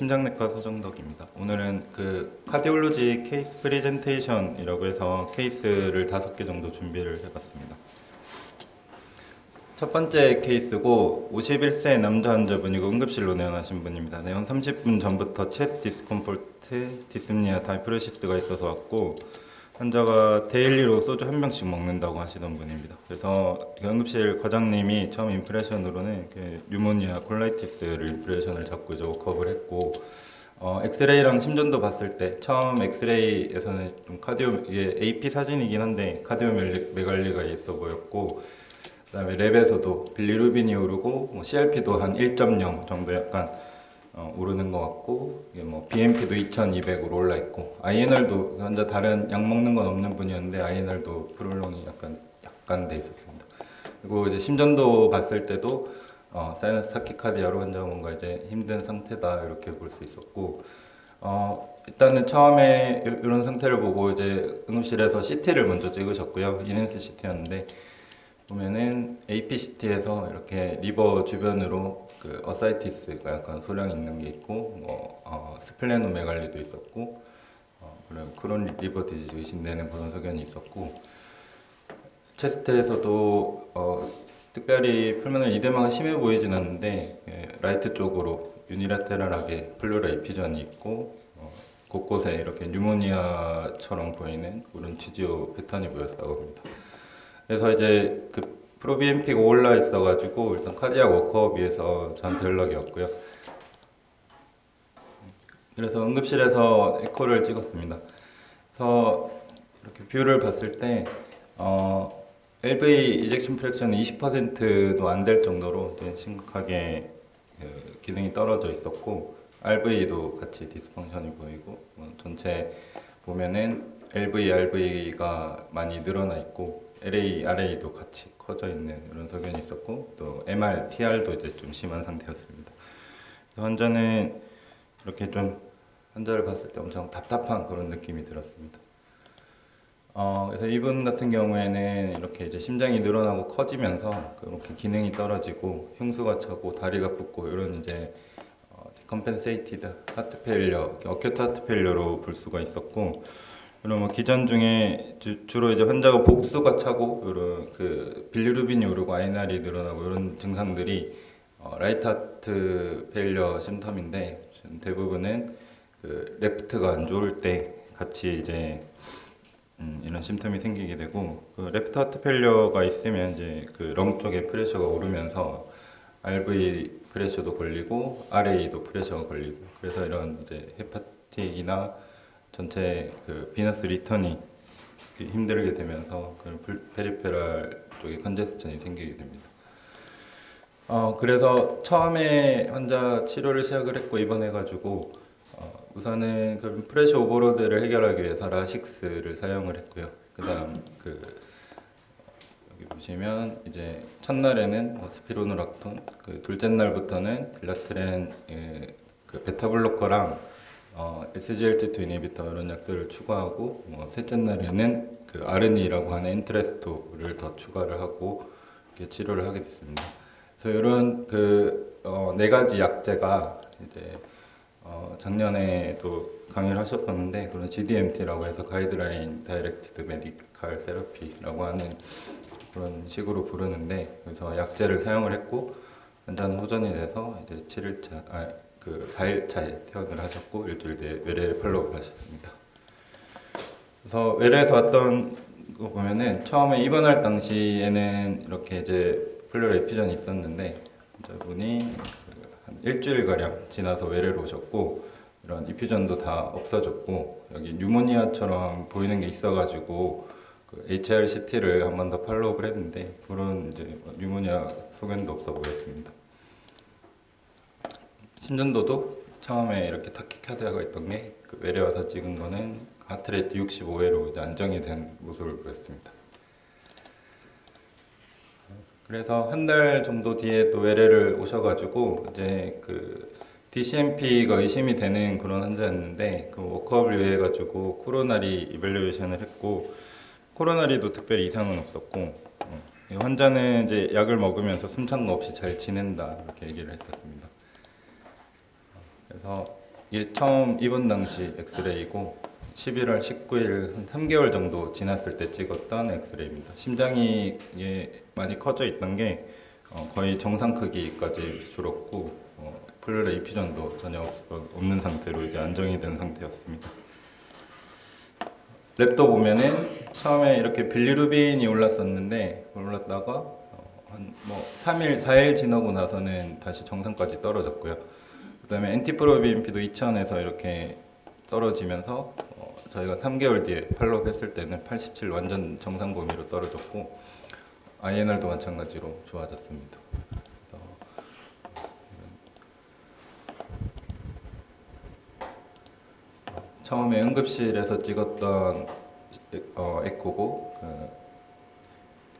심장내과 서정덕입니다. 오늘은 그 카디올로지 케이스 프레젠테이션이라고 해서 케이스를 5개 정도 준비를 해봤습니다. 첫 번째 케이스고 51세 남자 환자분이고 응급실로 내원하신 분입니다. 내원 30분 전부터 체스트 디스컴포트, 디스프니아, 다이프레시스가 있어서 왔고 환자가 데일리로 소주 한 병씩 먹는다고 하시던 분입니다. 그래서 응급실 과장님이 처음 임프레션으로는 뉴모니아, 콜라이티스를 임프레션을 잡고 이제 워크업을 했고 엑스레이랑 심전도 봤을 때 처음 엑스레이에서는 좀 이게 AP 사진이긴 한데 카디오메갈리가 있어 보였고 그다음에 랩에서도 빌리루빈이 오르고 CRP도 한 1.0 정도 약간 오르는 것 같고 이게 BNP도 2200으로 올라 있고 INR도 환자 다른 약 먹는 건 없는 분이었는데 INR도 프롤롱이 약간 돼 있었습니다. 그리고 이제 심전도 봤을 때도 사이너스 타키카디아로 환자가 뭔가 이제 힘든 상태다 이렇게 볼 수 있었고 일단은 처음에 이런 상태를 보고 이제 응급실에서 CT를 먼저 찍으셨고요. 이넨스 CT였는데 보면은 APCT에서 이렇게 리버 주변으로 그 어사이티스가 약간 소량이 있는 게 있고 스플레노메갈리도 있었고 그리고 크로닉 리버 디지즈 의심되는 그런 소견이 있었고 체스트에서도 특별히 풀면은 이데마가 심해 보이진 않는데 라이트 쪽으로 유니라테럴하게 플루라 이피전이 있고 곳곳에 이렇게 뉴모니아처럼 보이는 그런 지지오 패턴이 보였다고 합니다. 그래서 이제 그 프로비엠피가 올라 있어가지고 일단 카디악 워크업위에서 저한테 연락이 왔고요. 그래서 응급실에서 에코를 찍었습니다. 그래서 이렇게 뷰를 봤을 때 LV 이젝션 프랙션은 20%도 안 될 정도로 이제 심각하게 기능이 떨어져 있었고 RV도 같이 디스펑션이 보이고 전체 보면은 LV, RV가 많이 늘어나 있고 LA, RA도 같이 커져 있는 이런 소견이 있었고 또 MR, TR도 이제 좀 심한 상태였습니다. 환자는 이렇게 좀 환자를 봤을 때 엄청 답답한 그런 느낌이 들었습니다. 그래서 이분 같은 경우에는 이렇게 이제 심장이 늘어나고 커지면서 그렇게 기능이 떨어지고 흉수가 차고 다리가 붓고 이런 이제 디컴펜세이티드 하트 페일러, 어큐트 하트 페일러로 볼 수가 있었고 그리고 기전 중에 주로 이제 환자가 복수가 차고 이런 그 빌리루빈이 오르고 INR이 늘어나고 이런 증상들이 라이트 하트 페일러 심텀인데 대부분은 그 레프트가 안 좋을 때 같이 이제 이런 심텀이 생기게 되고 그 레프트 하트 페일러가 있으면 이제 그 렁 쪽에 프레셔가 오르면서 RV 프레셔도 걸리고 RA도 프레셔가 걸리고 그래서 이런 이제 헤파틱이나 전체 그 비너스 리턴이 힘들게 되면서 그 페리페랄 쪽에 컨제스천이 생기게 됩니다. 그래서 처음에 환자 치료를 시작을 했고 입원해가지고 우선은 그 프레셔 오버로드를 해결하기 위해서 라식스를 사용을 했고요. 그다음 여기 보시면 이제 첫날에는 스피로노락톤, 그 둘째 날부터는 딜라트렌 그 베타블로커랑 SGLT2 이니비터 이런 약들을 추가하고 셋째 날에는 그 아르니라고 하는 인트레스토를 더 추가를 하고 이렇게 치료를 하게 됐습니다. 그래서 이런 그 네 가지 약제가 이제 작년에도 강의를 하셨었는데 그런 GDMT라고 해서 가이드라인 다이렉티드 메디칼 세라피라고 하는 그런 식으로 부르는데 그래서 약제를 사용을 했고 환자는 호전이 돼서 이제 7일차 그 4일차에 퇴원을 하셨고 일주일 뒤에 외래 팔로우를 하셨습니다. 그래서 외래에서 왔던 거 보면은 처음에 입원할 당시에는 이렇게 이제 플루라 에피전이 있었는데 환자분이 한 일주일 가량 지나서 외래로 오셨고 이런 이피전도 다 없어졌고 여기 뉴모니아처럼 보이는 게 있어가지고 그 HRCT를 한 번 더 팔로우를 했는데 그런 이제 뉴모니아 소견도 없어 보였습니다. 심전도도 처음에 이렇게 타키카디아가 있던 게 그 외래 와서 찍은 거는 하트레이트 65회로 이제 안정이 된 모습을 보였습니다. 그래서 한 달 정도 뒤에 또 외래를 오셔가지고 이제 그 DCMP가 의심이 되는 그런 환자였는데 그 워크업을 위해 가지고 코로나리 이밸류에이션을 했고 코로나리도 특별히 이상은 없었고 환자는 이제 약을 먹으면서 숨찬 거 없이 잘 지낸다 이렇게 얘기를 했었습니다. 그래서 이게 처음 입원 당시 엑스레이고 11월 19일 한 3개월 정도 지났을 때 찍었던 엑스레이입니다. 심장이 이게 많이 커져 있던 게 거의 정상 크기까지 줄었고 플루레 이피전도 전혀 없는 상태로 이제 안정이 된 상태였습니다. 랩도 보면은 처음에 이렇게 빌리루빈이 올랐다가 한 뭐 3일, 4일 지나고 나서는 다시 정상까지 떨어졌고요. 그다음에 엔티프로빈피도 2000에서 이렇게 떨어지면서 저희가 3개월 뒤에 팔로우 했을 때는 87 완전 정상 범위로 떨어졌고 INR도 마찬가지로 좋아졌습니다. 처음에 응급실에서 찍었던 에코고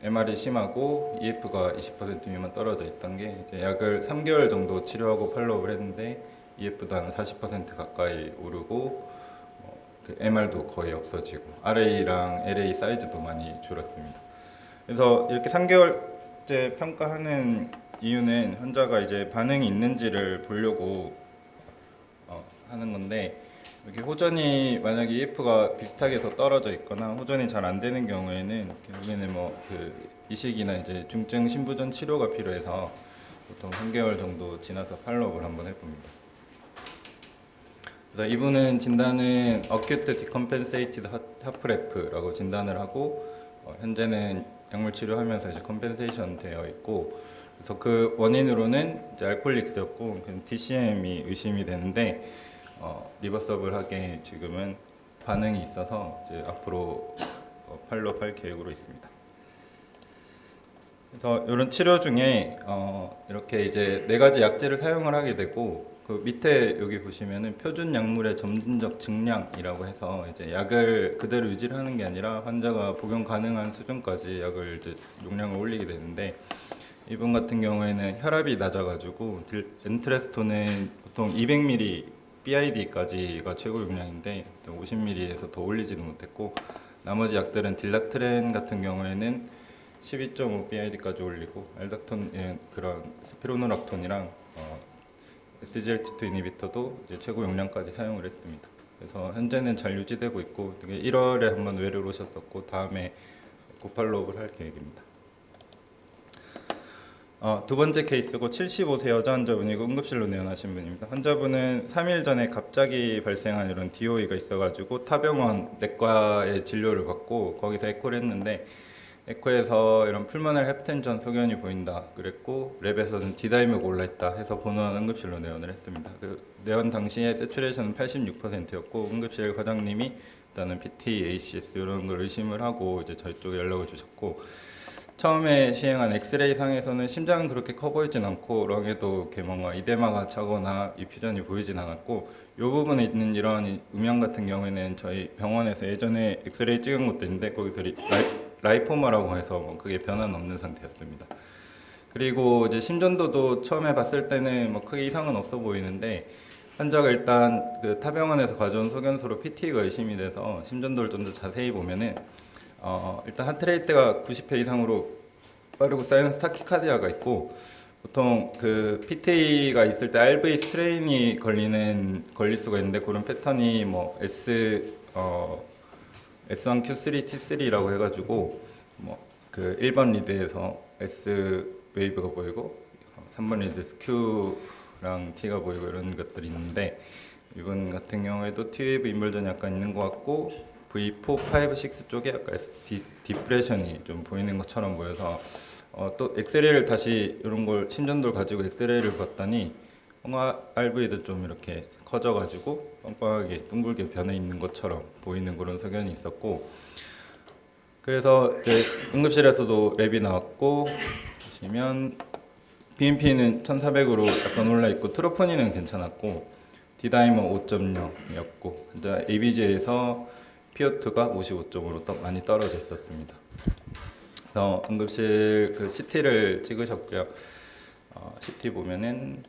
MR이 심하고 EF가 20% 미만 떨어져 있던 게 이제 약을 3개월 정도 치료하고 팔로우를 했는데 EF도 한 40% 가까이 오르고 그 MR도 거의 없어지고 RA랑 LA 사이즈도 많이 줄었습니다. 그래서 이렇게 3개월째 평가하는 이유는 환자가 이제 반응이 있는지를 보려고 하는 건데 이렇게 호전이 만약에 EF가 비슷하게 더 떨어져 있거나 호전이 잘 안 되는 경우에는 결국에는 뭐 그 이식이나 이제 중증 신부전 치료가 필요해서 보통 3개월 정도 지나서 팔로우를 한번 해봅니다. 그래서 이분은 진단은 Acute Decompensated Heart Reff라고 진단을 하고 현재는 약물 치료하면서 이제 컴펜세이션 되어 있고 그래서 그 원인으로는 이제 알코올릭스였고 DCM이 의심이 되는데 리버서블하게 지금은 반응이 있어서 이제 앞으로 팔로우할 계획으로 있습니다. 그래서 이런 치료 중에 이렇게 이제 4가지 약제를 사용을 하게 되고 그 밑에 여기 보시면은 표준 약물의 점진적 증량이라고 해서 이제 약을 그대로 유지를 하는 게 아니라 환자가 복용 가능한 수준까지 약을 이제 용량을 올리게 되는데 이분 같은 경우에는 혈압이 낮아가지고 엔트레스토는 보통 200ml BID까지가 최고 용량인데 50ml에서 더 올리지는 못했고 나머지 약들은 딜라트렌 같은 경우에는 12.5 BID까지 올리고 알닥톤 그런 스피로노락톤이랑 SGLT2 이니비터도 이제 최고 용량까지 사용을 했습니다. 그래서 현재는 잘 유지되고 있고 1월에 한번 외래로 오셨었고 다음에 고팔로우를 할 계획입니다. 두 번째 케이스고 75세 여자 환자분이고 응급실로 내원하신 분입니다. 환자분은 3일 전에 갑자기 발생한 이런 DOE가 있어가지고 타병원 내과의 진료를 받고 거기서 에코를 했는데 에코에서 이런 풀모널 헵텐전 소견이 보인다 그랬고 랩에서는 D다이머가 올라있다 해서 본원 응급실로 내원을 했습니다. 그 내원 당시에 세츄레이션은 86%였고 응급실 과장님이 일단은 PT, ACS 이런 걸 의심을 하고 이제 저희 쪽에 연락을 주셨고 처음에 시행한 엑스레이 상에서는 심장은 그렇게 커 보이진 않고 렁에도 이렇게 뭔가 이데마가 차거나 이퓨전이 보이진 않았고 이 부분에 있는 이런 음영 같은 경우에는 저희 병원에서 예전에 엑스레이 찍은 것도 있는데 거기서 라이포마라고 해서 뭐 그게 변화는 없는 상태였습니다. 그리고 이제 심전도도 처음에 봤을 때는 뭐 크게 이상은 없어 보이는데 환자가 일단 그 타병원에서 가져온 소견서로 PT가 의심이 돼서 심전도를 좀 더 자세히 보면은 일단 하트레이트가 90회 이상으로 빠르고 사이너스 타키카디아가 있고 보통 그 PT가 있을 때 RV 스트레인이 걸릴 수가 있는데 그런 패턴이 뭐 S1 Q3 T3라고 해가지고 뭐 그 1번 리드에서 S 웨이브가 보이고 3번 리드에서 Q랑 T가 보이고 이런 것들이 있는데 이번 같은 경우에도 T 웨이브 인벌전이 약간 있는 것 같고 V4, 5, 6 쪽에 약간 디프레션이 좀 보이는 것처럼 보여서 또 엑스레이를 다시 이런 걸 심전도를 가지고 엑스레이를 봤더니 뭔가 RV도 좀 이렇게 커져가지고 빵빵하게 둥글게 변해 있는 것처럼 보이는 그런 소견이 있었고 그래서 이제 응급실에서도 랩이 나왔고 보시면 BNP는 1400으로 약간 올라 있고 트로포닌은 괜찮았고 D다이머 5.0이었고 이제 ABG에서 PO2가 55점으로 많이 떨어져 있었습니다. 그래서 응급실 그 CT를 찍으셨고요. CT 보면은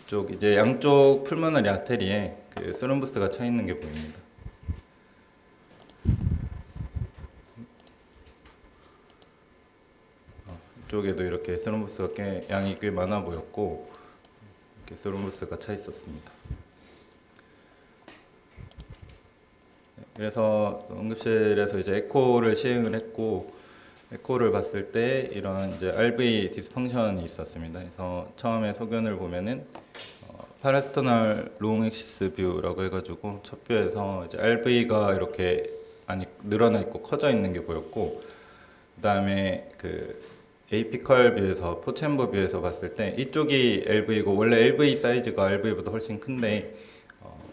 이쪽 이제 양쪽 풀모너리 아테리에 그 스럼부스가 차 있는 게 보입니다. 이쪽에도 이렇게 스럼부스가 양이 꽤 많아 보였고 이렇게 스루무스가 차 있었습니다. 그래서 응급실에서 이제 에코를 시행을 했고, 에코를 봤을 때 이런 이제 RV 디스펑션이 있었습니다. 그래서 처음에 소견을 보면은 파라스토널 롱 액시스 뷰라고 해가지고 첫 뷰에서 이제 RV가 이렇게 많이 늘어나 있고 커져 있는 게 보였고, 그다음에 그 에이피컬 뷰에서 포챔버 뷰에서 봤을 때 이쪽이 LV고, 원래 LV 사이즈가 RV보다 훨씬 큰데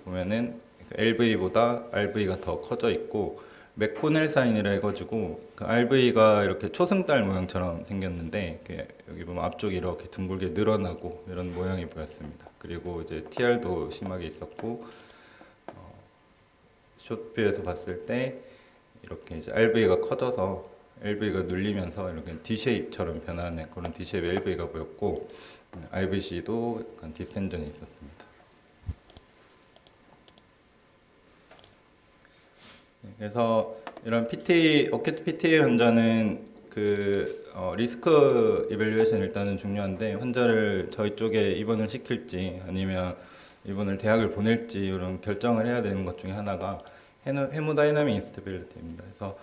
보면은 LV보다 RV가 더 커져 있고, 맥코넬 사인이라 해가지고 그 RV가 이렇게 초승달 모양처럼 생겼는데 여기 보면 앞쪽이 이렇게 둥글게 늘어나고 이런 모양이 보였습니다. 그리고 이제 TR도 심하게 있었고, 숏뷰에서 봤을 때 이렇게 이제 RV가 커져서 LV가 눌리면서 이렇게 D-쉐입처럼 변하는 그런 D-쉐입 LV가 보였고, RBC도 약간 디센전이 있었습니다. 그래서 이런 PT, 어큐트 PT 환자는 리스크 이밸류에이션 일단은 중요한데, 환자를 저희 쪽에 입원을 시킬지 아니면 입원을 대학을 보낼지 이런 결정을 해야 되는 것 중에 하나가 헤모다이나믹 인스테빌리티입니다. 그래서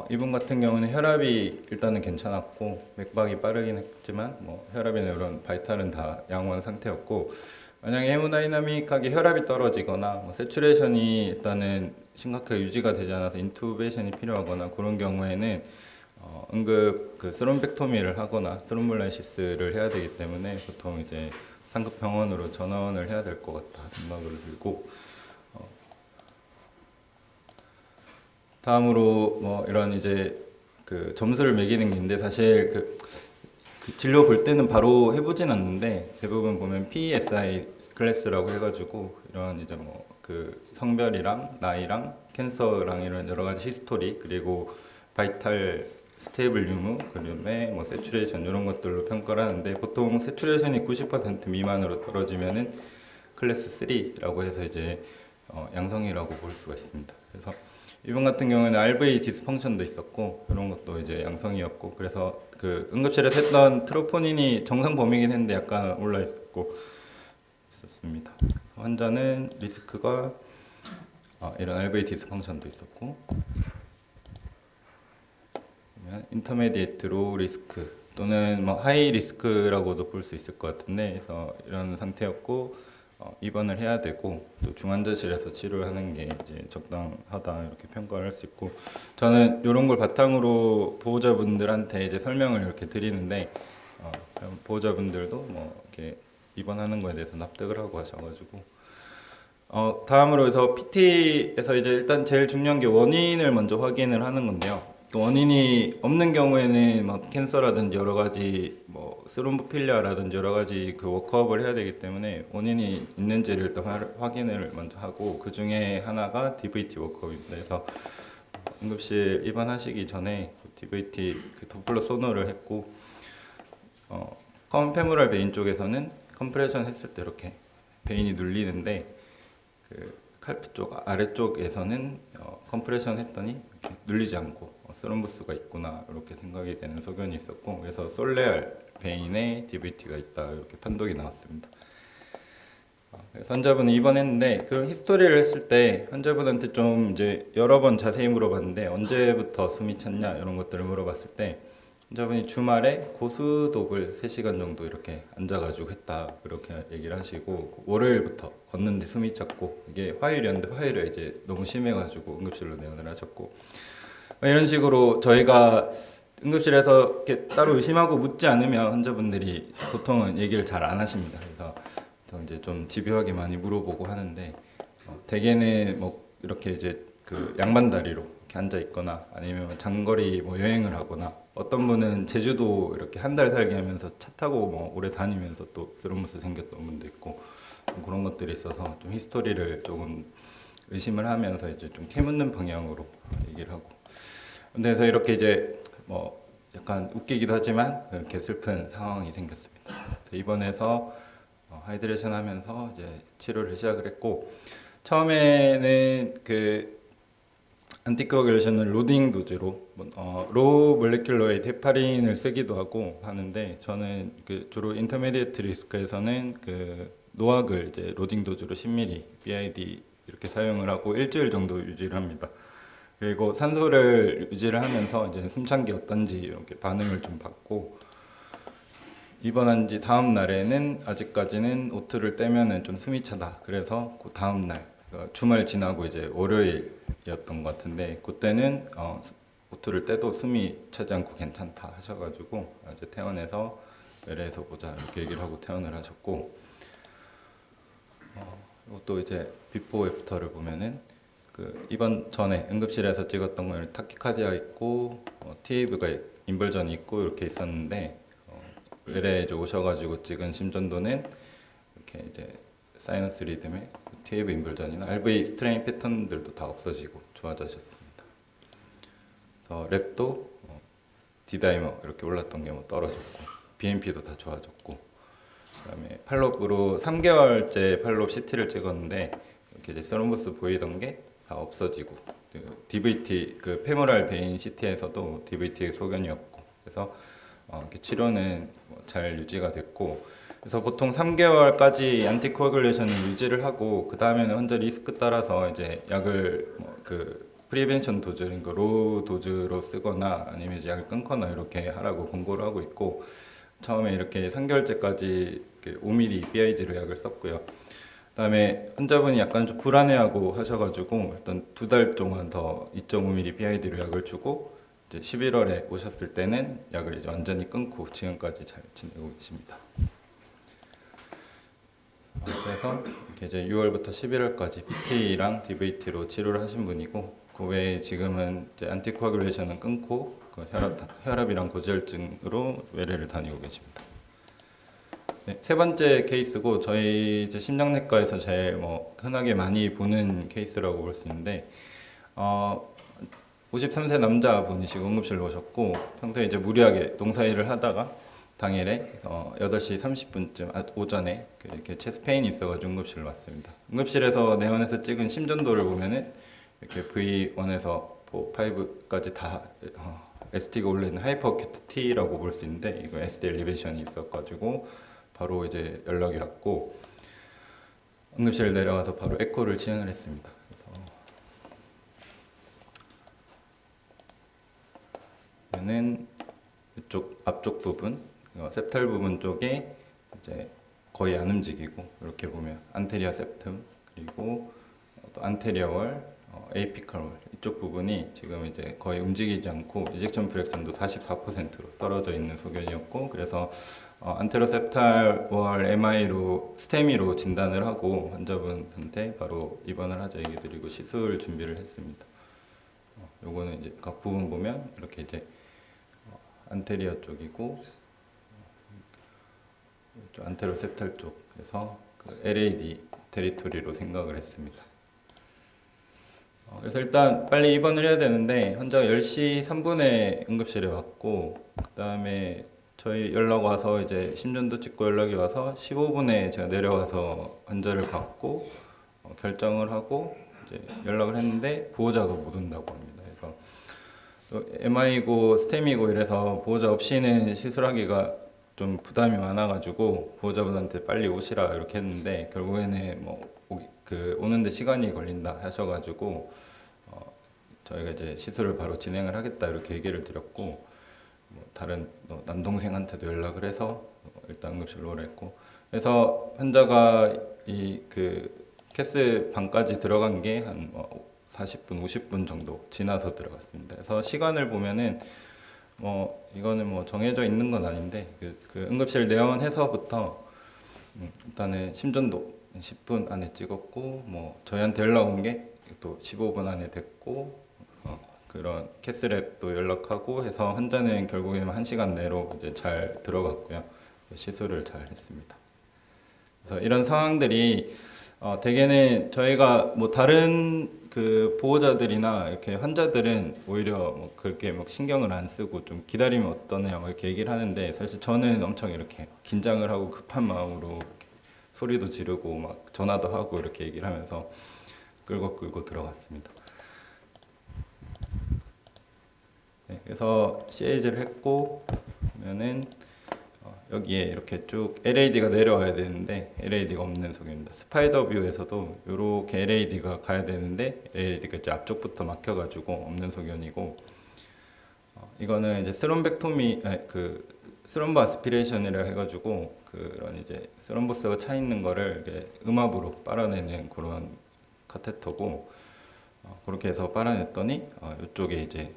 이분 같은 경우는 혈압이 일단은 괜찮았고 맥박이 빠르긴 했지만 혈압이나 이런 바이탈은 다 양호한 상태였고, 만약에 헤모다이나믹하게 혈압이 떨어지거나 세츄레이션이 일단은 심각하게 유지가 되지 않아서 인투베이션이 필요하거나 그런 경우에는 응급 스롬벡토미를 하거나 스롬볼라이시스를 해야 되기 때문에 보통 이제 상급 병원으로 전원을 해야 될 것 같다 생각을 들고, 다음으로 이런 이제 점수를 매기는 게 있는데, 사실 그 진료 볼 때는 바로 해보진 않는데 대부분 보면 PSI 클래스라고 해가지고 이런 이제 성별이랑 나이랑 캔서랑 이런 여러 가지 히스토리, 그리고 바이탈 스테이블 유무, 그다음에 세츄레이션 이런 것들로 평가를 하는데, 보통 세츄레이션이 90% 미만으로 떨어지면은 클래스 3라고 해서 이제 양성이라고 볼 수가 있습니다. 그래서 이분 같은 경우에는 RV 디스펑션도 있었고 이런 것도 이제 양성이었고, 그래서 응급실에서 했던 트로포닌이 정상 범위긴 했는데 약간 올라 있었습니다. 환자는 리스크가 이런 RV 디스펑션도 있었고, 인터메디에이트 로우 리스크 또는 하이 리스크라고도 볼 수 있을 것 같은데, 그래서 이런 상태였고 입원을 해야 되고 또 중환자실에서 치료하는 게 이제 적당하다 이렇게 평가를 할 수 있고, 저는 이런 걸 바탕으로 보호자분들한테 이제 설명을 이렇게 드리는데 보호자분들도 이렇게 입원하는 거에 대해서 납득을 하고 하셔가지고, 다음으로 해서 PT에서 이제 일단 제일 중요한 게 원인을 먼저 확인을 하는 건데요. 또 원인이 없는 경우에는 캔서라든지 여러 가지 스롬보필리아라든지 여러 가지 워크업을 해야 되기 때문에 원인이 있는지를 일단 확인을 먼저 하고, 그 중에 하나가 DVT 워크업입니다. 그래서 응급실 입원하시기 전에 DVT 도플러 소노를 했고, 커먼 페모럴 베인 쪽에서는 컴프레션 했을 때 이렇게 베인이 눌리는데, 칼프 쪽 아래쪽에서는 컴프레션 했더니 이렇게 눌리지 않고 스럼부스가 있구나 이렇게 생각이 되는 소견이 있었고, 그래서 솔레알 베인에 DVT가 있다 이렇게 판독이 나왔습니다. 그래서 환자분은 입원했는데 그 히스토리를 했을 때 환자분한테 좀 이제 여러 번 자세히 물어봤는데, 언제부터 숨이 찼냐 이런 것들을 물어봤을 때 환자분이 주말에 고수독을 3시간 정도 이렇게 앉아가지고 했다 그렇게 얘기를 하시고, 월요일부터 걷는데 숨이 찼고, 이게 화요일이었는데 화요일에 이제 너무 심해가지고 응급실로 내원을 하셨고, 이런 식으로 저희가 응급실에서 이렇게 따로 의심하고 묻지 않으면 환자분들이 보통은 얘기를 잘 안 하십니다. 그래서 이제 좀 집요하게 많이 물어보고 하는데, 대개는 이렇게 이제 양반다리로 이렇게 앉아 있거나 아니면 장거리 여행을 하거나, 어떤 분은 제주도 이렇게 한 달 살게 하면서 차 타고 오래 다니면서 또 스루무스 생겼던 분도 있고, 그런 것들이 있어서 좀 히스토리를 조금 의심을 하면서 이제 좀 캐묻는 방향으로 얘기를 하고, 그래서 이렇게 이제 약간 웃기기도 하지만 이렇게 슬픈 상황이 생겼습니다. 그래서 입원해서 하이드레이션 하면서 이제 치료를 시작을 했고, 처음에는 안티코아귤레이션은 로딩 도즈로 로 몰레큘러 웨이트 헤파린을 쓰기도 하고 하는데 저는 그 주로 인터미디에이트 리스크에서는 그 노악을 이제 로딩 도즈로 10ml BID 이렇게 사용을 하고 일주일 정도 유지를 합니다. 그리고 산소를 유지를 하면서 이제 숨찬 게 어떤지 이렇게 반응을 좀 받고 입원한 지 다음 날에는 아직까지는 O2를 떼면은 좀 숨이 차다. 그래서 그 다음 날 주말 지나고 이제 월요일이었던 것 같은데 그때는 O2를 떼도 숨이 차지 않고 괜찮다 하셔가지고 이제 퇴원해서 외래에서 보자 이렇게 얘기를 하고 퇴원을 하셨고 또 이제 비포 애프터를 보면은 그 입원 전에 응급실에서 찍었던 거는 타키카디아 있고 TAV가 인벌전이 있고 이렇게 있었는데 외래에 오셔가지고 찍은 심전도는 이렇게 이제 사이너스 리듬의 TAV 인벌전이나 RV 스트레인 패턴들도 다 없어지고 좋아지셨습니다. 그래서 랩도 D다이머 이렇게 올랐던 게 뭐 떨어졌고 BNP도 다 좋아졌고 그다음에 팔롭으로 3개월째 팔롭 CT를 찍었는데 이렇게 이제 스럼보스 보이던 게 다 없어지고 그 DVT 그 페모랄 베인 CT에서도 DVT 소견이었고 그래서 이렇게 치료는 잘 유지가 됐고 그래서 보통 3개월까지 안티코아귤레이션을 유지를 하고 그 다음에는 환자 리스크 따라서 이제 약을 그 프리벤션 도즈인 거 로우 도즈로 쓰거나 아니면 이제 약을 끊거나 이렇게 하라고 권고를 하고 있고 처음에 이렇게 3개월째까지 5ml BID로 약을 썼고요. 그다음에 환자분이 약간 좀 불안해하고 하셔가지고 일단 2달 동안 더 2.5ml BID로 약을 주고 이제 11월에 오셨을 때는 약을 이제 완전히 끊고 지금까지 잘 지내고 계십니다. 그래서 이렇게 이제 6월부터 11월까지 PT랑 DVT로 치료를 하신 분이고 그 외에 지금은 이제 안티코아귤레이션은 끊고 그 혈압이랑 고지혈증으로 외래를 다니고 계십니다. 네, 세 번째 케이스고 저희 이제 심장내과에서 제일 뭐 흔하게 많이 보는 케이스라고 볼 수 있는데 53세 남자분이시고 응급실로 오셨고 평소에 이제 무리하게 농사일을 하다가 당일에 8시 30분쯤 오전에 이렇게 체스트 페인이 있어가지고 응급실로 왔습니다. 응급실에서 내원해서 찍은 심전도를 보면은 이렇게 V1에서 5까지 다 ST가 올라있는 하이퍼 어큐트 T라고 볼 수 있는데 이거 SD 엘리베이션이 있어가지고 바로 이제 연락이 왔고 응급실 내려가서 바로 에코를 진행을 했습니다. 그래서 이쪽 앞쪽 부분, septal 부분 쪽에 이제 거의 안 움직이고 이렇게 보면 안테리어 septum 그리고 또 안테리어 월, 에이피컬 월 이쪽 부분이 지금 이제 거의 움직이지 않고 이젝션 프랙션도 44%로 떨어져 있는 소견이었고 그래서 안테로 septal 월 MI로 스테미로 진단을 하고 환자분한테 바로 입원을 하자 얘기 드리고 시술 준비를 했습니다. 요거는 이제 각 부분 보면 이렇게 이제 안테리어 쪽이고 안테로 septal 쪽에서 그 LAD 테리토리로 생각을 했습니다. 그래서 일단 빨리 입원을 해야 되는데 환자가 10시 3분에 응급실에 왔고 그 다음에 저희 연락 와서 이제 심전도 찍고 연락이 와서 15분에 제가 내려와서 환자를 받고 결정을 하고 이제 연락을 했는데 보호자가 못 온다고 합니다. 그래서 또 MI고 스템이고 이래서 보호자 없이는 시술하기가 좀 부담이 많아가지고 보호자분한테 빨리 오시라 이렇게 했는데 결국에는 오는데 시간이 걸린다 하셔가지고 저희가 이제 시술을 바로 진행을 하겠다 이렇게 얘기를 드렸고 다른 남동생한테도 연락을 해서 일단 응급실로 오라 했고 그래서 환자가 이 캐스 방까지 들어간 게 한 40분, 50분 정도 지나서 들어갔습니다. 그래서 시간을 보면은 이거는 정해져 있는 건 아닌데 그 응급실 내원해서부터 일단은 심전도 10분 안에 찍었고 저희한테 연락 온 게 또 15분 안에 됐고 그런 캐스랩도 연락하고 해서 환자는 결국에는 1시간 내로 이제 잘 들어갔고요. 시술을 잘 했습니다. 그래서 이런 상황들이 대개는 저희가 다른 그 보호자들이나 이렇게 환자들은 오히려 그렇게 신경을 안 쓰고 좀 기다리면 어떠냐 이렇게 얘기를 하는데 사실 저는 엄청 이렇게 긴장을 하고 급한 마음으로 소리도 지르고 전화도 하고 이렇게 얘기를 하면서 끌고 들어갔습니다. 그래서 CAG를 했고 보면은 여기에 이렇게 쭉 LAD가 내려와야 되는데 LAD가 없는 속입니다. 스파이더 뷰에서도 이렇게 LAD가 가야 되는데 LAD가 이제 앞쪽부터 막혀가지고 없는 소견이고, 이거는 이제 스롬벡토미, 그 스롬브 아스피레이션이라 해가지고 그런 이제 스롬보스가 차 있는 거를 이렇게 음압으로 빨아내는 그런 카테터고, 그렇게 해서 빨아냈더니 이쪽에 이제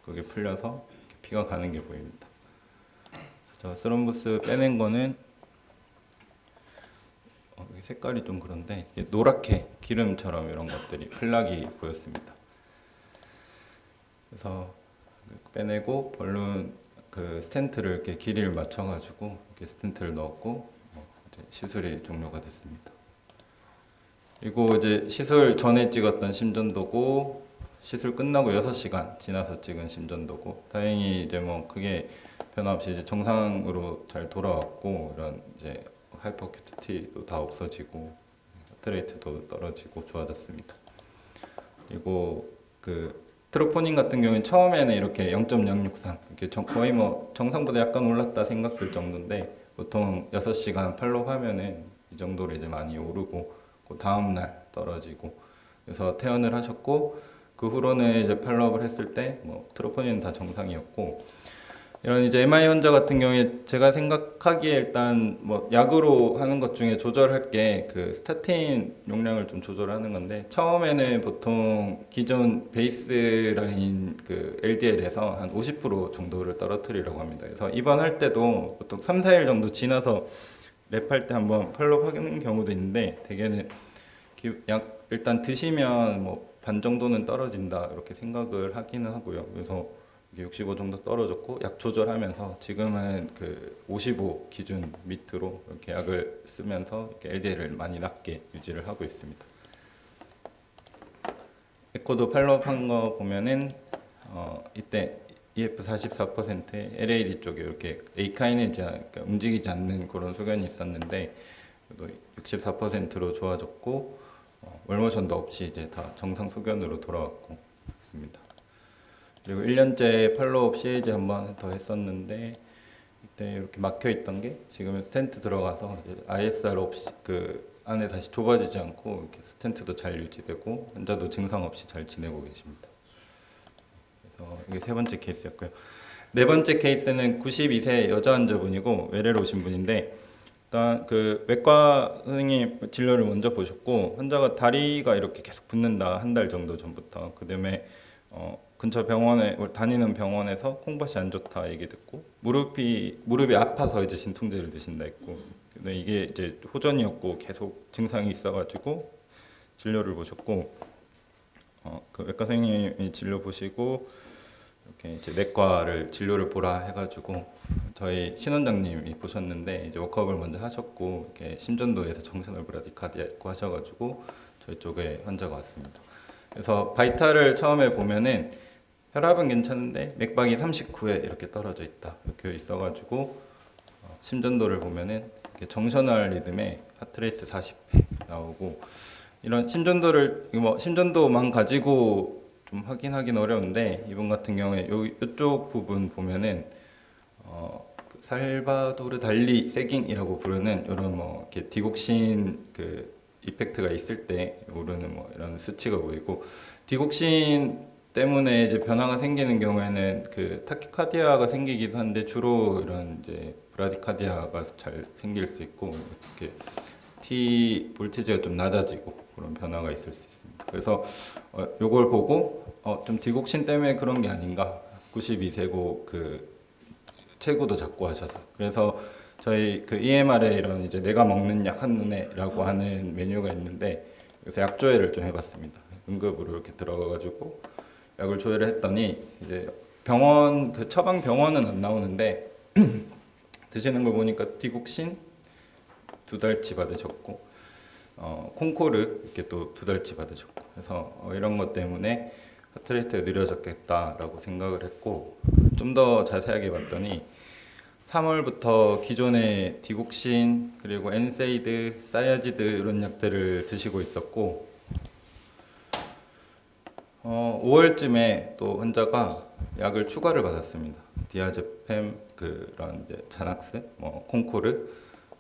그게 풀려서 피가 가는 게 보입니다. 저 스롬보스 빼낸 거는 색깔이 좀 그런데 노랗게 기름처럼 이런 것들이 플락이 보였습니다. 그래서 빼내고 벌룬 그 스텐트를 이렇게 길이를 맞춰가지고 이렇게 스텐트를 넣었고 이제 시술이 종료가 됐습니다. 그리고 이제 시술 전에 찍었던 심전도고 시술 끝나고 6시간 지나서 찍은 심전도고, 다행히 이제 뭐 크게 변화 없이 이제 정상으로 잘 돌아왔고, 이런 이제 하이퍼큐티도 다 없어지고 하트레이트도 떨어지고 좋아졌습니다. 그리고 그 트로포닌 같은 경우는 처음에는 이렇게 0.063 이렇게 거의 뭐 정상보다 약간 올랐다 생각될 정도인데, 보통 6시간 팔로우 하면은 이 정도로 이제 많이 오르고 그 다음 날 떨어지고, 그래서 퇴원을 하셨고, 그 후로는 이제 팔로우업을 했을 때 뭐 트로포닌은 다 정상이었고, 이런 이제 MI 환자 같은 경우에 제가 생각하기에 일단 뭐 약으로 하는 것 중에 조절할 게 그 스타틴 용량을 좀 조절하는 건데, 처음에는 보통 기존 베이스라인 그 LDL에서 한 50% 정도를 떨어뜨리려고 합니다. 그래서 입원할 때도 보통 3, 4일 정도 지나서 랩할 때 한번 팔로우 하는 경우도 있는데, 대개는 약 일단 드시면 뭐 반 정도는 떨어진다 이렇게 생각을 하기는 하고요. 그래서 65 정도 떨어졌고 약 조절하면서 지금은 그 55 기준 밑으로 이렇게 약을 쓰면서 이렇게 LDL을 많이 낮게 유지를 하고 있습니다. 에코도 팔로우한 거 보면은 이때 EF 44%에 LAD 쪽에 이렇게 에이카이네즈, 그러니까 움직이지 않는 그런 소견이 있었는데, 그래도 64%로 좋아졌고 월모션도 없이 이제 다 정상 소견으로 돌아왔고 있습니다. 그리고 1년째 팔로우업 CAG 한 번 더 했었는데, 이때 이렇게 막혀 있던 게 지금은 스텐트 들어가서 ISR 없이 그 안에 다시 좁아지지 않고 이렇게 스텐트도 잘 유지되고 환자도 증상 없이 잘 지내고 계십니다. 그래서 이게 세 번째 케이스였고요. 네 번째 케이스는 92세 여자 환자분이고 외래로 오신 분인데, 일단 그 외과 선생님 진료를 먼저 보셨고, 환자가 다리가 이렇게 계속 붓는다, 한 달 정도 전부터. 그다음에 근처 병원에 다니는 병원에서 콩팥이 안 좋다 얘기 듣고, 무릎이 아파서 이제 진통제를 드신다 했고, 근데 이게 이제 호전이었고 계속 증상이 있어가지고 진료를 보셨고, 그 외과 선생님이 진료 보시고 이렇게 이제 내과를 진료를 보라 해가지고 저희 신원장님이 보셨는데, 이제 워크업을 먼저 하셨고 이렇게 심전도에서 정신을 브라디카디아고 하셔가지고 저희 쪽에 환자가 왔습니다. 그래서 바이탈을 처음에 보면은 혈압은 괜찮은데 맥박이 39에 이렇게 떨어져 있다 이렇게 있어가지고, 심전도를 보면은 이렇게 정셔널 리듬에 하트레이트 40회 나오고, 이런 심전도를 뭐 심전도만 가지고 좀 확인하기는 어려운데, 이분 같은 경우에 이쪽 부분 보면은 살바도르 달리 세깅이라고 부르는 이런 뭐 이렇게 디곡신 그 이펙트가 있을 때 오르는 뭐 이런 수치가 보이고, 디곡신 때문에 이제 변화가 생기는 경우에는 그 타키카디아가 생기기도 한데, 주로 이런 이제 브라디카디아가 잘 생길 수 있고, 이렇게 T 볼티지가 좀 낮아지고 그런 변화가 있을 수 있습니다. 그래서 요걸 보고 좀 디곡신 때문에 그런 게 아닌가, 92세고 그 체구도 작고 하셔서, 그래서 저희 그 EMR에 이런 이제 내가 먹는 약 한눈에라고 하는 메뉴가 있는데, 그래서 약 조회를 좀 해봤습니다. 응급으로 이렇게 들어가가지고 약을 조회를 했더니, 이제 병원 그 처방 병원은 안 나오는데 드시는 걸 보니까 디곡신 2달치 받으셨고, 콩코르 이렇게 또 2달치 받으셨고, 그래서 이런 것 때문에 하트레이트가 느려졌겠다라고 생각을 했고, 좀 더 자세하게 봤더니 3월부터 기존의 디곡신 그리고 엔세이드, 사이아지드 이런 약들을 드시고 있었고, 5월쯤에 또 환자가 약을 추가를 받았습니다. 디아제팸 그런 이제 자낙스, 뭐 콩코르,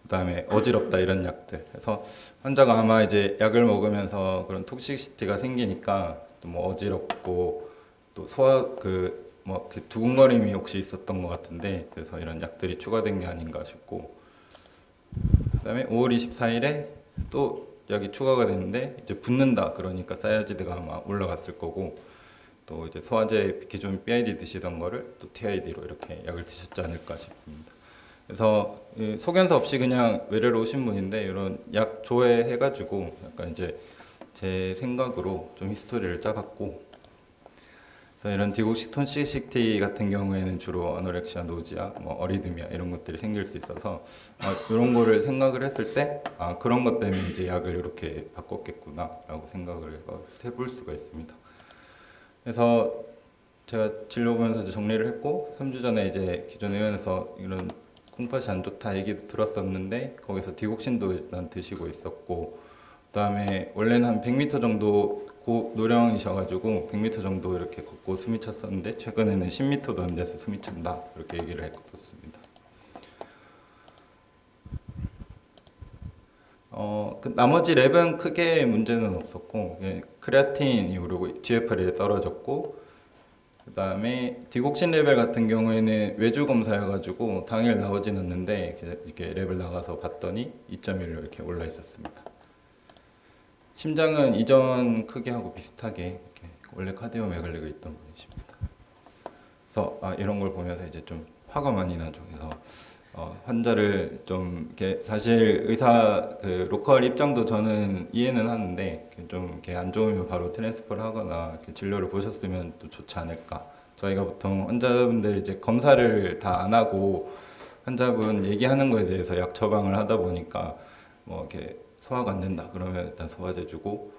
그다음에 어지럽다 이런 약들. 그래서 환자가 아마 이제 약을 먹으면서 그런 톡식시티가 생기니까 또 뭐 어지럽고 또 소화 그뭐 두근거림이 혹시 있었던 것 같은데 그래서 이런 약들이 추가된 게 아닌가 싶고 그다음에 5월 24일에 또 약이 추가가 됐는데 이제 붓는다 그러니까 사야지드가 아마 올라갔을 거고 또 이제 소화제 기존 BID 드시던 거를 또 TID로 이렇게 약을 드셨지 않을까 싶습니다. 그래서 소견서 없이 그냥 외래로 오신 분인데 이런 약 조회해가지고 약간 이제 제 생각으로 좀 히스토리를 짜봤고 그래서 이런 디고식 톤시시티 같은 경우에는 주로 아노렉시아, 노지아, 뭐 어리드미아 이런 것들이 생길 수 있어서 이런 거를 생각을 했을 때 그런 것 때문에 이제 약을 이렇게 바꿨겠구나라고 생각을 해볼 수가 있습니다. 그래서 제가 진료 보면서 이제 정리를 했고 3주 전에 이제 기존 의원에서 이런 콩팥이 안 좋다 얘기도 들었었는데 거기서 디곡신도 일단 드시고 있었고 그다음에 원래는 한 100m 정도 고노령이셔가지고 100m 정도 이렇게 걷고 숨이 찼었는데 최근에는 10m도 안 돼서 숨이 찬다 이렇게 얘기를 했었습니다. 그 나머지 랩은 크게 문제는 없었고 크레아틴이 오르고 GFR이 떨어졌고 그다음에 디곡신 레벨 같은 경우에는 외주 검사여가지고 당일 나오진 않는데 이렇게 랩을 나가서 봤더니 2.1로 이렇게 올라 있었습니다. 심장은 이전 크기하고 비슷하게 이렇게 원래 카디오 메갈리가 있던 분이십니다. 그래서 이런 걸 보면서 이제 좀 화가 많이 나죠. 그래서 환자를 좀 이렇게 사실 의사 그 로컬 입장도 저는 이해는 하는데 좀 이렇게 안 좋으면 바로 트랜스퍼를 하거나 이렇게 진료를 보셨으면 또 좋지 않을까. 저희가 보통 환자분들 이제 검사를 다 안 하고 환자분 얘기하는 거에 대해서 약 처방을 하다 보니까 뭐 이렇게 소화가 안 된다 그러면 일단 소화제 주고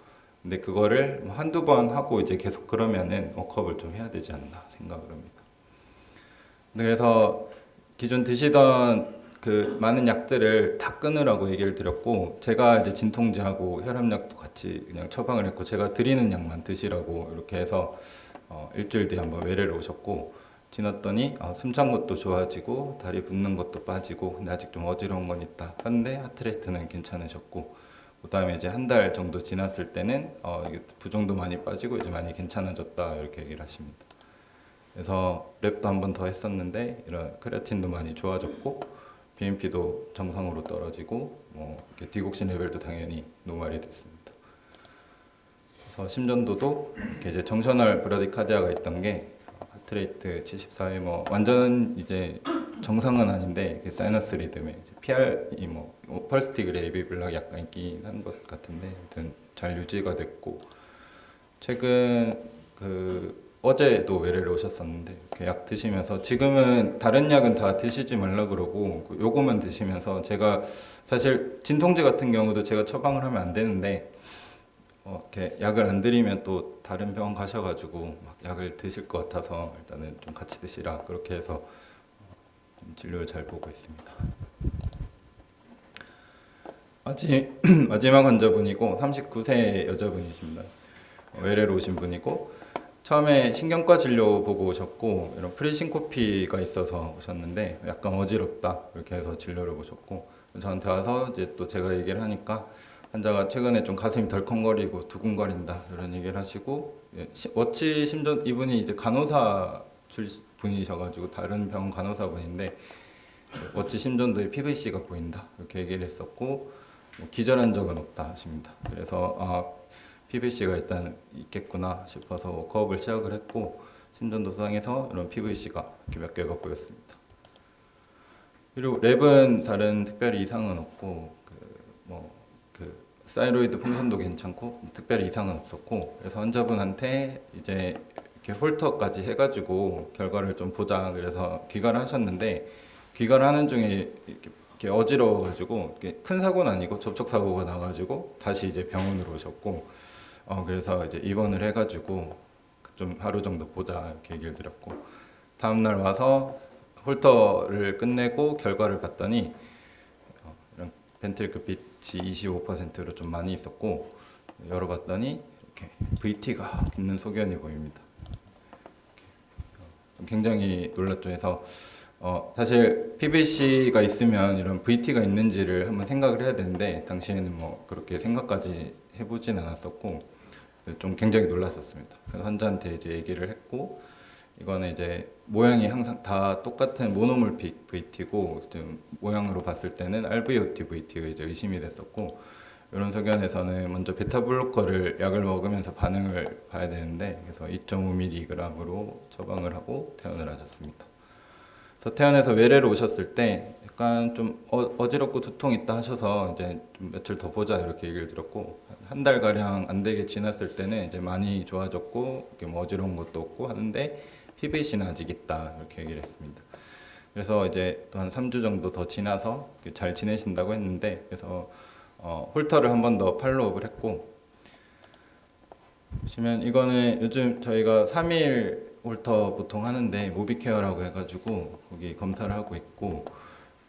근데 그거를 뭐 한두 번 하고 이제 계속 그러면은 워크업을 좀 해야 되지 않나 생각을 합니다. 그래서 기존 드시던 그 많은 약들을 다 끊으라고 얘기를 드렸고 제가 이제 진통제하고 혈압약도 같이 그냥 처방을 했고 제가 드리는 약만 드시라고 이렇게 해서 일주일 뒤에 한번 외래를 오셨고 지났더니 숨찬 것도 좋아지고 다리 붓는 것도 빠지고 근데 아직 좀 어지러운 건 있다 하는데 하트레이트는 괜찮으셨고 그다음에 이제 한 달 정도 지났을 때는 부종도 많이 빠지고 이제 많이 괜찮아졌다 이렇게 얘기를 하십니다. 그래서 랩도 한 번 더 했었는데 이런 크레아틴도 많이 좋아졌고 BNP도 정상으로 떨어지고 뭐 디곡신 레벨도 당연히 노말이 됐습니다. 그래서 심전도도 이렇게 이제 정셔널 브라디카디아가 있던 게 하트레이트 74에 뭐 완전 이제 정상은 아닌데 사이너스 리듬에 PR이 뭐 펄스티그레 에비블락 약간 있긴 한 것 같은데 아무튼 잘 유지가 됐고 최근 어제도 외래를 오셨었는데 이렇게 약 드시면서 지금은 다른 약은 다 드시지 말라 그러고 요거만 드시면서 제가 사실 진통제 같은 경우도 제가 처방을 하면 안 되는데 이렇게 약을 안 드리면 또 다른 병원 가셔가지고 막 약을 드실 것 같아서 일단은 좀 같이 드시라 그렇게 해서 좀 진료를 잘 보고 있습니다. 마지막 환자분이고 39세 여자분이십니다. 외래로 오신 분이고 처음에 신경과 진료 보고 오셨고 이런 프리신코피가 있어서 오셨는데 약간 어지럽다 이렇게 해서 진료를 보셨고 저한테 와서 이제 또 제가 얘기를 하니까 환자가 최근에 좀 가슴이 덜컹거리고 두근거린다 이런 얘기를 하시고 워치 심전 이분이 이제 간호사 분이셔가지고 다른 병원 간호사 분인데 워치 심전도에 PVC가 보인다 이렇게 얘기를 했었고 기절한 적은 없다 하십니다. 그래서 PVC가 일단 있겠구나 싶어서 워크업을 시작을 했고 심전도 상에서 이런 PVC가 이렇게 몇 개가 보였습니다. 그리고 랩은 다른 특별히 이상은 없고 사이로이드 풍선도 괜찮고 특별히 이상은 없었고 그래서 환자분한테 이제 이렇게 홀터까지 해가지고 결과를 좀 보자 그래서 귀가를 하셨는데 귀가를 하는 중에 이렇게 어지러워가지고 이렇게 큰 사고는 아니고 접촉 사고가 나가지고 다시 이제 병원으로 오셨고 그래서 이제 입원을 해가지고 좀 하루 정도 보자 이렇게 얘기를 드렸고 다음날 와서 홀터를 끝내고 결과를 봤더니 이런 벤트리클 빛이 25%로 좀 많이 있었고 열어봤더니 이렇게 VT가 있는 소견이 보입니다. 굉장히 놀랐죠. 그래서 사실 PBC가 있으면 이런 VT가 있는지를 한번 생각을 해야 되는데 당시에는 뭐 그렇게 생각까지 해보진 않았었고 좀 굉장히 놀랐었습니다. 그래서 환자한테 이제 얘기를 했고 이거는 이제 모양이 항상 다 똑같은 모노몰픽 VT고 좀 모양으로 봤을 때는 RVOT VT가 이제 의심이 됐었고 이런 소견에서는 먼저 베타블로커를 약을 먹으면서 반응을 봐야 되는데 그래서 2.5mg으로 처방을 하고 퇴원을 하셨습니다. 그래서 퇴원해서 외래로 오셨을 때 약간 좀 어지럽고 두통 있다 하셔서 이제 좀 며칠 더 보자 이렇게 얘기를 드렸고 한 달 가량 안 되게 지났을 때는 이제 많이 좋아졌고 이렇게 뭐 어지러운 것도 없고 하는데 PBC는 아직 있다 이렇게 얘기를 했습니다. 그래서 이제 또 한 3주 정도 더 지나서 잘 지내신다고 했는데 그래서 홀터를 한 번 더 팔로우업을 했고 보시면 이거는 요즘 저희가 3일 홀터 보통 하는데 모비케어라고 해가지고 거기 검사를 하고 있고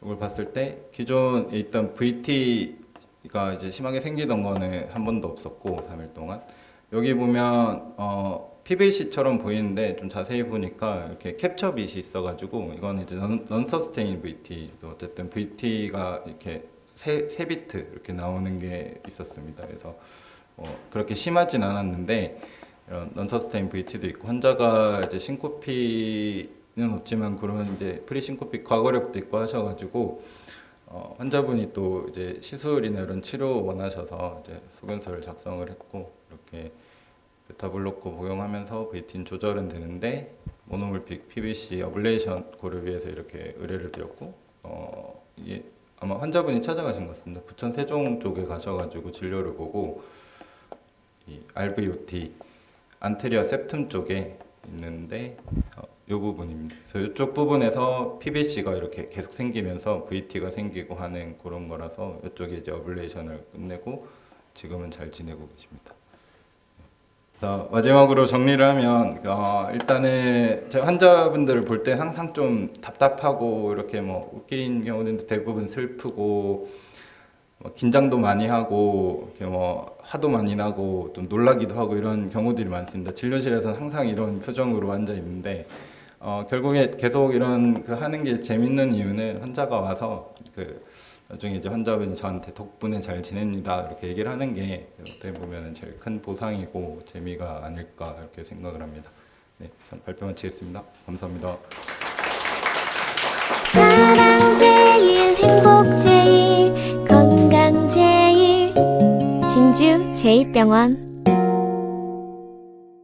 이걸 봤을 때 기존에 있던 VT가 이제 심하게 생기던 거는 한 번도 없었고 3일 동안 여기 보면 PBC처럼 보이는데 좀 자세히 보니까 이렇게 캡처 빛이 있어가지고 이건 이제 non sustain VT 어쨌든 VT가 이렇게 세 비트 이렇게 나오는 게 있었습니다. 그래서 그렇게 심하진 않았는데 이런 non-sustain VT도 있고 환자가 이제 싱코피는 없지만 그런 이제 프리싱코피 과거력도 있고 하셔가지고 환자분이 또 이제 시술이나 이런 치료 원하셔서 이제 소견서를 작성을 했고 이렇게 베타블로커 복용하면서 VT는 조절은 되는데 모노몰픽 PBC 어블레이션 고를 위해서 이렇게 의뢰를 드렸고 이게 아마 환자분이 찾아가신 것 같습니다. 부천 세종 쪽에 가셔가지고 진료를 보고 이 RVOT 안테리어 septum 쪽에 있는데 이 부분입니다. 그래서 이쪽 부분에서 PBC가 이렇게 계속 생기면서 VT가 생기고 하는 그런 거라서 이쪽에 이제 어블레이션을 끝내고 지금은 잘 지내고 계십니다. 마지막으로 정리를 하면 일단은 제 환자분들을 볼 때 항상 좀 답답하고 이렇게 뭐 웃긴 경우는 대부분 슬프고 긴장도 많이 하고 이렇게 뭐 화도 많이 나고 좀 놀라기도 하고 이런 경우들이 많습니다. 진료실에서는 항상 이런 표정으로 앉아 있는데 결국에 계속 이런 하는 게 재밌는 이유는 환자가 와서 나중에 이제 환자분이 저한테 덕분에 잘 지냅니다 이렇게 얘기를 하는 게 어떻게 보면 제일 큰 보상이고 재미가 아닐까 이렇게 생각을 합니다. 네, 발표 마치겠습니다. 감사합니다. 사랑 제일 행복 제일 건강 제일 진주 제1병원